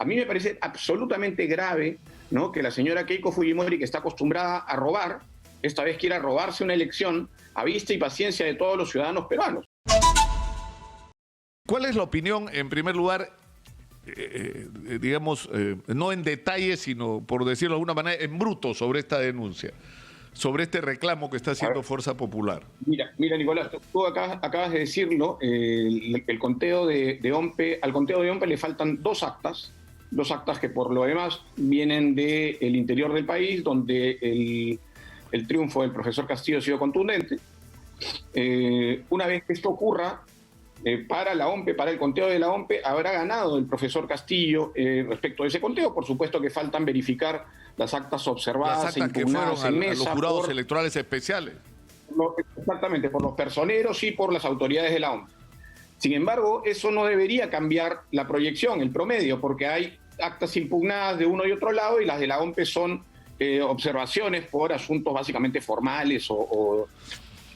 A mí me parece absolutamente grave, ¿no?, que la señora Keiko Fujimori, que está acostumbrada a robar, esta vez quiera robarse una elección a vista y paciencia de todos los ciudadanos peruanos. ¿Cuál es la opinión, en primer lugar, no en detalle, sino, por decirlo de alguna manera, en bruto sobre esta denuncia, sobre este reclamo que está haciendo Fuerza Popular? Mira, Nicolás, tú acabas de decirlo, el conteo de OMPE, al conteo de OMPE le faltan dos actas que por lo demás vienen del interior del país, donde el triunfo del profesor Castillo ha sido contundente. Una vez que esto ocurra, para la OMPE, para el conteo de la OMPE, habrá ganado el profesor Castillo respecto a ese conteo. Por supuesto que faltan verificar las actas observadas, las actas que fueron a los jurados electorales especiales. Exactamente, por los personeros y por las autoridades de la OMPE. Sin embargo, eso no debería cambiar la proyección, el promedio, porque hay actas impugnadas de uno y otro lado y las de la OMPE son observaciones por asuntos básicamente formales o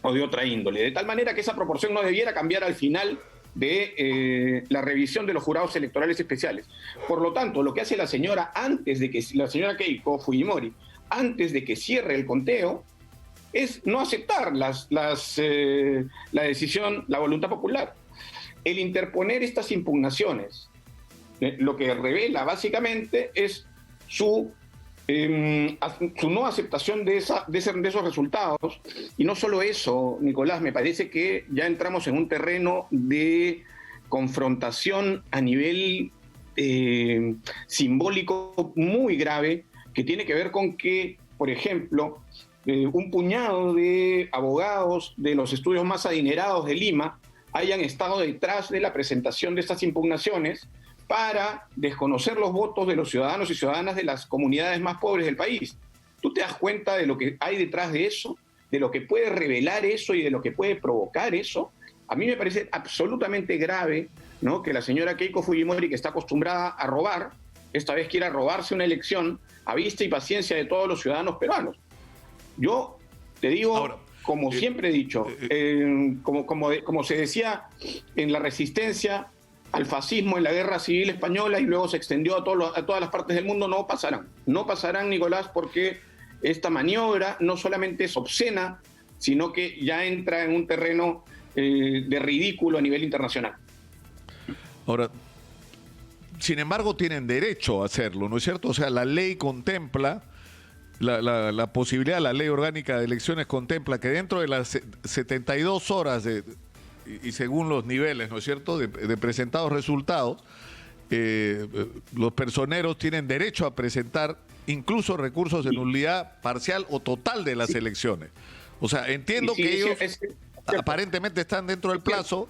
de otra índole, de tal manera que esa proporción no debiera cambiar al final de la revisión de los jurados electorales especiales. Por lo tanto, lo que hace la señora la señora Keiko Fujimori, antes de que cierre el conteo, es no aceptar la decisión, la voluntad popular. El interponer estas impugnaciones, lo que revela básicamente es su no aceptación de esos resultados. Y no solo eso, Nicolás, me parece que ya entramos en un terreno de confrontación a nivel simbólico muy grave, que tiene que ver con que, por ejemplo, un puñado de abogados de los estudios más adinerados de Lima hayan estado detrás de la presentación de estas impugnaciones para desconocer los votos de los ciudadanos y ciudadanas de las comunidades más pobres del país. ¿Tú te das cuenta de lo que hay detrás de eso? ¿De lo que puede revelar eso y de lo que puede provocar eso? A mí me parece absolutamente grave, ¿no?, que la señora Keiko Fujimori, que está acostumbrada a robar, esta vez quiera robarse una elección a vista y paciencia de todos los ciudadanos peruanos. Yo te digo, ahora, como siempre he dicho, como se decía en la resistencia al fascismo en la Guerra Civil Española y luego se extendió a todas las partes del mundo, no pasarán, Nicolás, porque esta maniobra no solamente es obscena, sino que ya entra en un terreno de ridículo a nivel internacional. Ahora, sin embargo, tienen derecho a hacerlo, ¿no es cierto? O sea, la ley contempla, la posibilidad, la ley orgánica de elecciones contempla que dentro de las 72 horas y según los niveles, ¿no es cierto?, de presentados resultados, los personeros tienen derecho a presentar incluso recursos de nulidad parcial o total de las elecciones. O sea, entiendo que ellos aparentemente están dentro del plazo,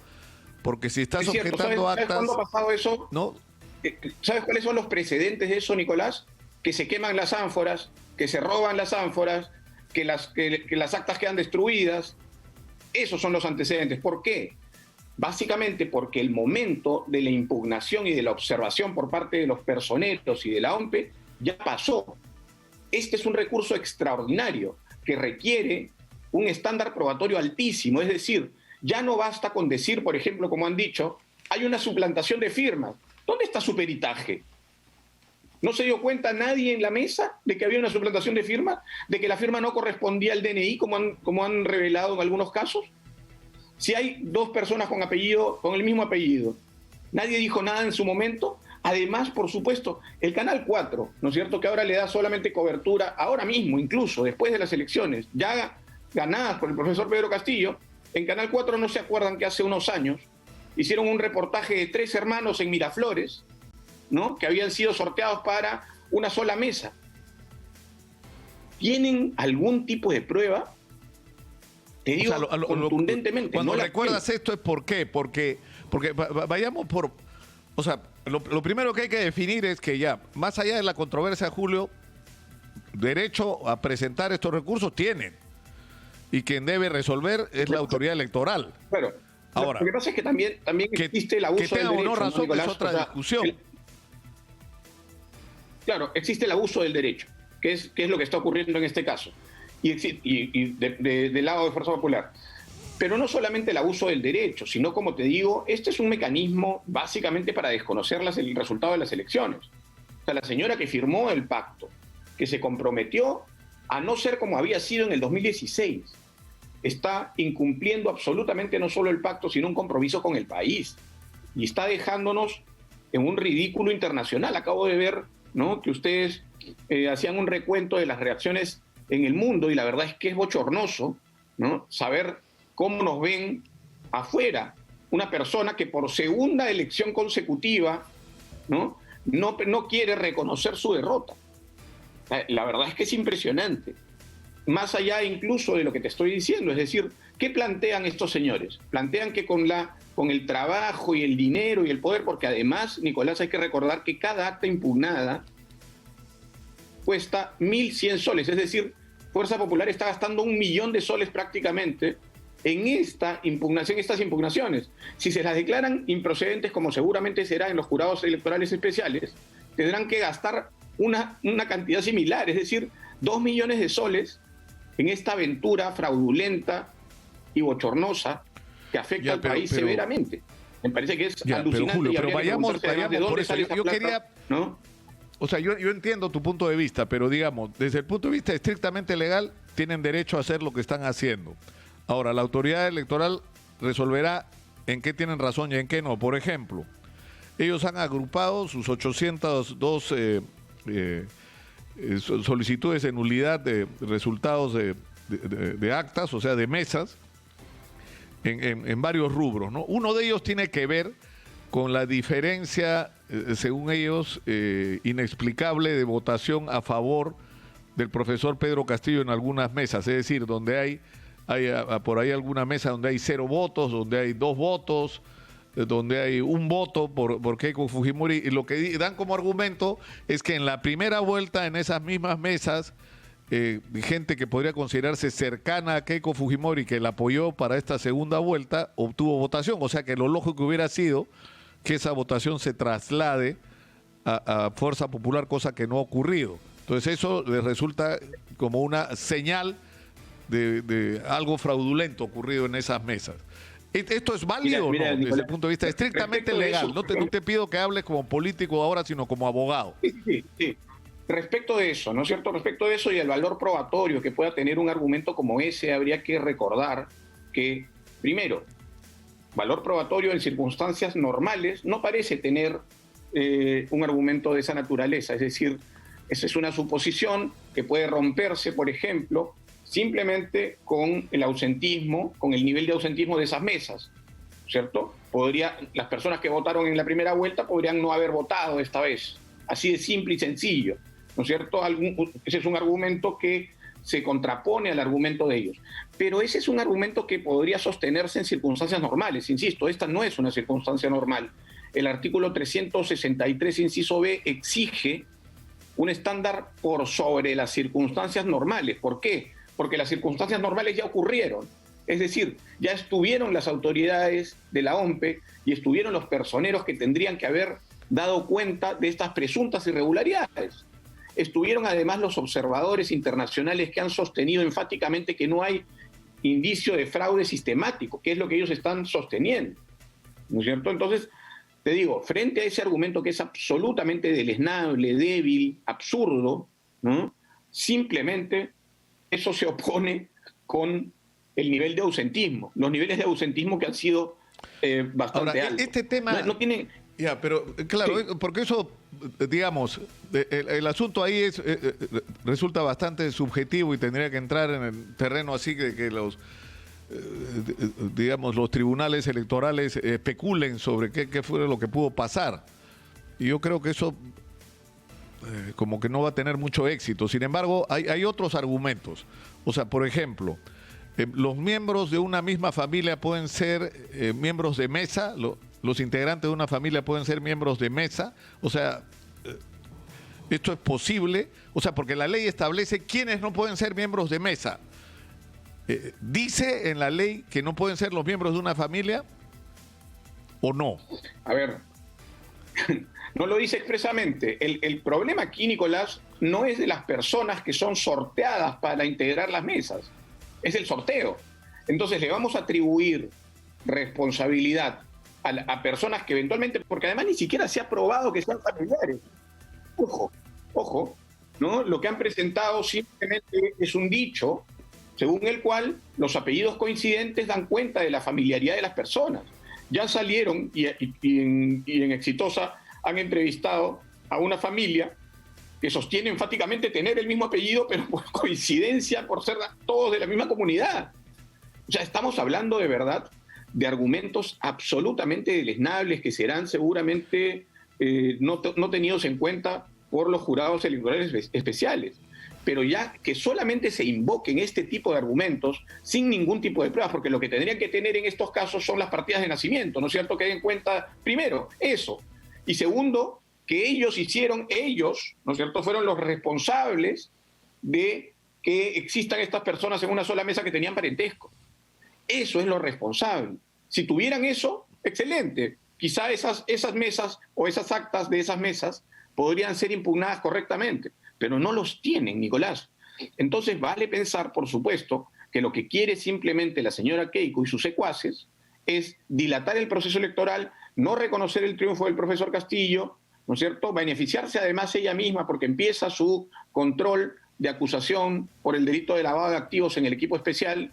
porque si estás objetando actas... ¿Sabes cuándo ha pasado eso? ¿No? ¿Sabes cuáles son los precedentes de eso, Nicolás? Que se queman las ánforas, que se roban las ánforas, que las actas quedan destruidas. Esos son los antecedentes. ¿Por qué? Básicamente porque el momento de la impugnación y de la observación por parte de los personeros y de la OMPE ya pasó. Este es un recurso extraordinario que requiere un estándar probatorio altísimo. Es decir, ya no basta con decir, por ejemplo, como han dicho, hay una suplantación de firmas. ¿Dónde está su peritaje? ¿No se dio cuenta nadie en la mesa de que había una suplantación de firma? ¿De que la firma no correspondía al DNI, como han revelado en algunos casos? Si hay dos personas con el mismo apellido, nadie dijo nada en su momento. Además, por supuesto, el Canal 4, ¿no es cierto?, que ahora le da solamente cobertura, ahora mismo, incluso después de las elecciones, ya ganadas por el profesor Pedro Castillo, en Canal 4 no se acuerdan que hace unos años hicieron un reportaje de 3 hermanos en Miraflores, ¿no?, que habían sido sorteados para una sola mesa. ¿Tienen algún tipo de prueba? Te digo, o sea, contundentemente. Cuando no recuerdas esto es ¿por qué? Porque vayamos por... O sea, lo primero que hay que definir es que ya, más allá de la controversia, Julio, derecho a presentar estos recursos tienen. Y quien debe resolver es la autoridad electoral. Pero ahora, lo que pasa es que también existe el abuso del derecho. Que tenga o no razón, Nicolás, es otra discusión. Claro, existe el abuso del derecho, que es lo que está ocurriendo en este caso. Y del lado de Fuerza Popular. Pero no solamente el abuso del derecho, sino, como te digo, este es un mecanismo básicamente para desconocer el resultado de las elecciones. sea, la señora que firmó el pacto, que se comprometió a no ser como había sido en el 2016, está incumpliendo absolutamente no solo el pacto, sino un compromiso con el país. Y está dejándonos en un ridículo internacional. Acabo de ver, ¿no?, que ustedes hacían un recuento de las reacciones en el mundo y la verdad es que es bochornoso, ¿no?, saber cómo nos ven afuera. Una persona que por segunda elección consecutiva no quiere reconocer su derrota. La verdad es que es impresionante. Más allá incluso de lo que te estoy diciendo, es decir, ¿qué plantean estos señores? Plantean que con el trabajo y el dinero y el poder, porque además, Nicolás, hay que recordar que cada acta impugnada cuesta 1.100 soles, es decir, Fuerza Popular está gastando 1 millón de soles prácticamente en estas impugnaciones. Si se las declaran improcedentes, como seguramente será en los jurados electorales especiales, tendrán que gastar una cantidad similar, es decir, 2 millones de soles en esta aventura fraudulenta y bochornosa que afecta al país severamente. Me parece que es alucinante. Julio, pero vayamos por eso. Yo quería, ¿no? O sea, yo entiendo tu punto de vista, pero digamos, desde el punto de vista estrictamente legal, tienen derecho a hacer lo que están haciendo. Ahora, la autoridad electoral resolverá en qué tienen razón y en qué no. Por ejemplo, ellos han agrupado sus 802 solicitudes de nulidad de resultados de actas, o sea, de mesas, en varios rubros, ¿no? Uno de ellos tiene que ver con la diferencia, según ellos, inexplicable de votación a favor del profesor Pedro Castillo en algunas mesas, es decir, donde hay por ahí alguna mesa donde hay 0 votos, donde hay 2 votos, donde hay 1 voto por Keiko Fujimori, y lo que dan como argumento es que en la primera vuelta, en esas mismas mesas, gente que podría considerarse cercana a Keiko Fujimori, que la apoyó para esta segunda vuelta, obtuvo votación. O sea que lo lógico hubiera sido que esa votación se traslade a Fuerza Popular, cosa que no ha ocurrido. Entonces eso les resulta como una señal de algo fraudulento ocurrido en esas mesas. ¿Esto es válido o no, Nicolás, desde el punto de vista estrictamente legal? No te pido que hables como político ahora, sino como abogado. Sí. Respecto de eso, ¿no es cierto? Respecto de eso y el valor probatorio que pueda tener un argumento como ese, habría que recordar que, primero, valor probatorio en circunstancias normales no parece tener un argumento de esa naturaleza. Es decir, esa es una suposición que puede romperse, por ejemplo, simplemente con el ausentismo, con el nivel de ausentismo de esas mesas, ¿cierto? Las personas que votaron en la primera vuelta podrían no haber votado esta vez. Así de simple y sencillo, ¿no es cierto? Ese es un argumento que se contrapone al argumento de ellos. Pero ese es un argumento que podría sostenerse en circunstancias normales. Insisto, esta no es una circunstancia normal. El artículo 363, inciso B, exige un estándar por sobre las circunstancias normales. ¿Por qué? Porque las circunstancias normales ya ocurrieron. Es decir, ya estuvieron las autoridades de la OMPE y estuvieron los personeros que tendrían que haber dado cuenta de estas presuntas irregularidades. Estuvieron además los observadores internacionales que han sostenido enfáticamente que no hay indicio de fraude sistemático, que es lo que ellos están sosteniendo, ¿no es cierto? Entonces, te digo, frente a ese argumento que es absolutamente deleznable, débil, absurdo, ¿no?, simplemente eso se opone con el nivel de ausentismo, los niveles de ausentismo que han sido bastante altos. Este tema no tiene... Ya, pero claro, sí, porque eso, digamos, el asunto ahí resulta bastante subjetivo y tendría que entrar en el terreno así que los, digamos, los tribunales electorales especulen sobre qué fue lo que pudo pasar. Y yo creo que eso como que no va a tener mucho éxito. Sin embargo, hay otros argumentos. O sea, por ejemplo, los miembros de una misma familia pueden ser miembros de mesa, los integrantes de una familia pueden ser miembros de mesa, o sea, esto es posible, o sea, porque la ley establece quiénes no pueden ser miembros de mesa. ¿Dice en la ley que no pueden ser los miembros de una familia o no? A ver, no lo dice expresamente. El problema aquí, Nicolás, no es de las personas que son sorteadas para integrar las mesas, es el sorteo. Entonces le vamos a atribuir responsabilidad a personas que eventualmente, porque además ni siquiera se ha probado que sean familiares. Ojo, ojo, ¿no? Lo que han presentado simplemente es un dicho según el cual los apellidos coincidentes dan cuenta de la familiaridad de las personas. Ya salieron y en Exitosa han entrevistado a una familia que sostiene enfáticamente tener el mismo apellido, pero por coincidencia, por ser todos de la misma comunidad. O sea, estamos hablando de verdad de argumentos absolutamente deleznables que serán seguramente no tenidos en cuenta por los jurados electorales especiales. Pero ya que solamente se invoquen este tipo de argumentos sin ningún tipo de pruebas, porque lo que tendrían que tener en estos casos son las partidas de nacimiento, ¿no es cierto? Que den cuenta, primero, eso. Y segundo, que ellos, ¿no es cierto?, fueron los responsables de que existan estas personas en una sola mesa que tenían parentesco. Eso es lo responsable. Si tuvieran eso, excelente. Quizá esas mesas o esas actas de esas mesas podrían ser impugnadas correctamente, pero no los tienen, Nicolás. Entonces vale pensar, por supuesto, que lo que quiere simplemente la señora Keiko y sus secuaces es dilatar el proceso electoral, no reconocer el triunfo del profesor Castillo, ¿no es cierto?, beneficiarse además ella misma porque empieza su control de acusación por el delito de lavado de activos en el equipo especial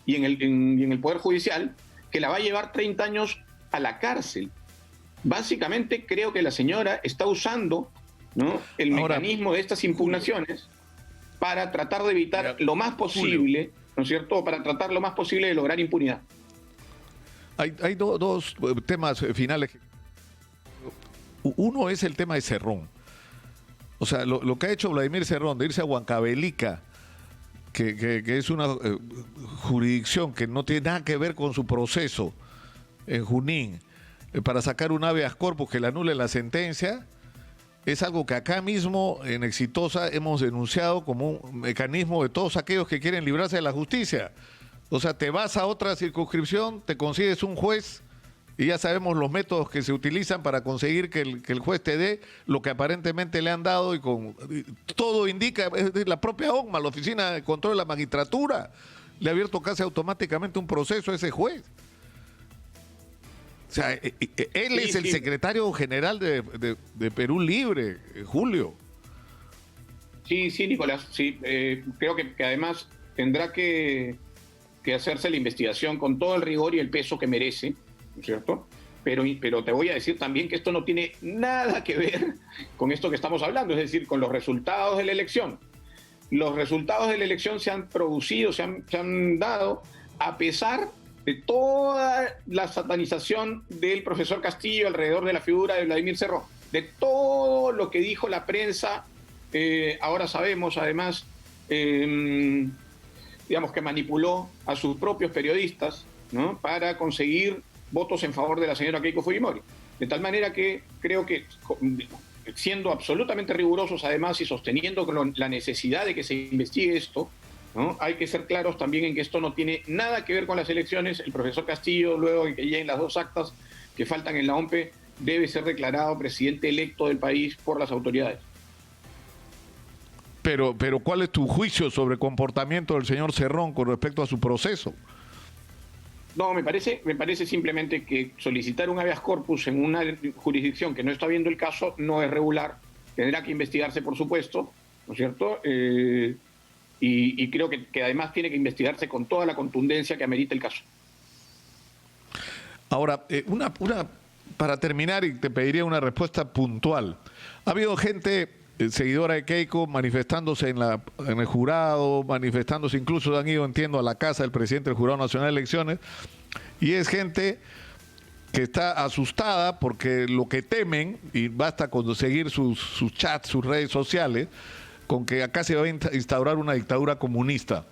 y en el Poder Judicial, que la va a llevar 30 años a la cárcel. Básicamente creo que la señora está usando, ¿no?, el mecanismo de estas impugnaciones para tratar de evitar lo más posible, ¿no es cierto?, para tratar lo más posible de lograr impunidad. Hay dos temas finales. Uno es el tema de Cerrón. O sea, lo que ha hecho Vladimir Cerrón de irse a Huancavelica, que es una jurisdicción que no tiene nada que ver con su proceso en Junín, para sacar un habeas corpus que le anule la sentencia, es algo que acá mismo en Exitosa hemos denunciado como un mecanismo de todos aquellos que quieren librarse de la justicia. O sea, te vas a otra circunscripción, te consigues un juez y ya sabemos los métodos que se utilizan para conseguir que el juez te dé lo que aparentemente le han dado y todo indica, es la propia ONMA, la Oficina de Control de la Magistratura, le ha abierto casi automáticamente un proceso a ese juez. O sea, él es el secretario general de Perú Libre, Julio. Sí, Nicolás, sí. Creo que además tendrá que hacerse la investigación con todo el rigor y el peso que merece, ¿no es cierto? Pero te voy a decir también que esto no tiene nada que ver con esto que estamos hablando, es decir, con los resultados de la elección. Los resultados de la elección se han producido, se han dado a pesar de toda la satanización del profesor Castillo alrededor de la figura de Vladimir Cerrón, de todo lo que dijo la prensa. Ahora sabemos, además, digamos que manipuló a sus propios periodistas, ¿no?, para conseguir votos en favor de la señora Keiko Fujimori. De tal manera que creo que, siendo absolutamente rigurosos además y sosteniendo la necesidad de que se investigue esto, ¿no?, hay que ser claros también en que esto no tiene nada que ver con las elecciones. El profesor Castillo, luego de que lleguen las 2 actas que faltan en la OMPE, debe ser declarado presidente electo del país por las autoridades. Pero ¿cuál es tu juicio sobre el comportamiento del señor Cerrón con respecto a su proceso? No, me parece simplemente que solicitar un habeas corpus en una jurisdicción que no está viendo el caso no es regular. Tendrá que investigarse, por supuesto, ¿no es cierto? Y creo que además tiene que investigarse con toda la contundencia que amerita el caso. Ahora, para terminar, y te pediría una respuesta puntual. Ha habido gente seguidora de Keiko manifestándose en el jurado, manifestándose, incluso han ido, entiendo, a la casa del presidente del Jurado Nacional de Elecciones, y es gente que está asustada porque lo que temen, y basta con seguir sus chats, sus redes sociales, con que acá se va a instaurar una dictadura comunista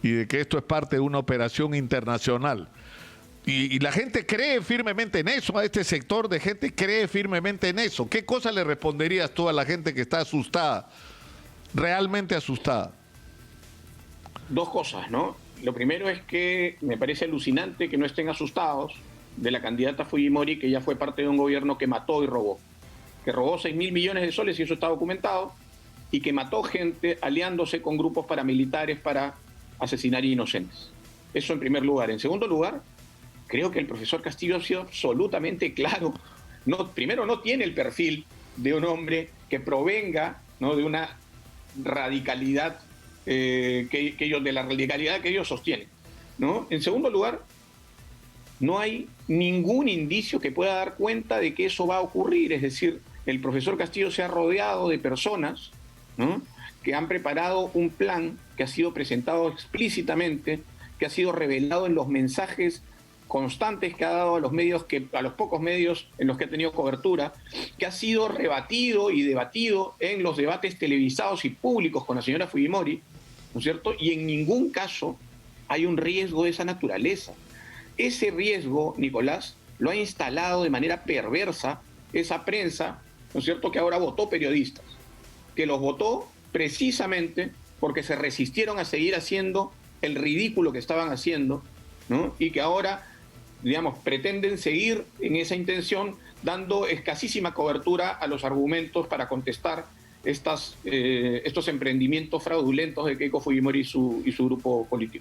y de que esto es parte de una operación internacional. Y la gente cree firmemente en eso, a este sector de gente cree firmemente en eso. ¿Qué cosa le responderías tú a la gente que está asustada, realmente asustada? 2 cosas, ¿no? Lo primero es que me parece alucinante que no estén asustados de la candidata Fujimori, que ya fue parte de un gobierno que mató y robó. Que robó 6.000 millones de soles, y eso está documentado, y que mató gente aliándose con grupos paramilitares para asesinar inocentes. Eso en primer lugar. En segundo lugar, creo que el profesor Castillo ha sido absolutamente claro. Primero, no tiene el perfil de un hombre que provenga ¿no? De una radicalidad de la radicalidad que ellos sostienen, ¿no? En segundo lugar, no hay ningún indicio que pueda dar cuenta de que eso va a ocurrir. Es decir, el profesor Castillo se ha rodeado de personas, ¿no?, que han preparado un plan que ha sido presentado explícitamente, que ha sido revelado en los mensajes constantes que ha dado a los medios, a los pocos medios en los que ha tenido cobertura, que ha sido rebatido y debatido en los debates televisados y públicos con la señora Fujimori, ¿no es cierto? Y en ningún caso hay un riesgo de esa naturaleza. Ese riesgo, Nicolás, lo ha instalado de manera perversa esa prensa, ¿no es cierto?, que ahora votó periodistas, que los votó precisamente porque se resistieron a seguir haciendo el ridículo que estaban haciendo, ¿no? Y que ahora, digamos, pretenden seguir en esa intención, dando escasísima cobertura a los argumentos para contestar estos emprendimientos fraudulentos de Keiko Fujimori y su grupo político.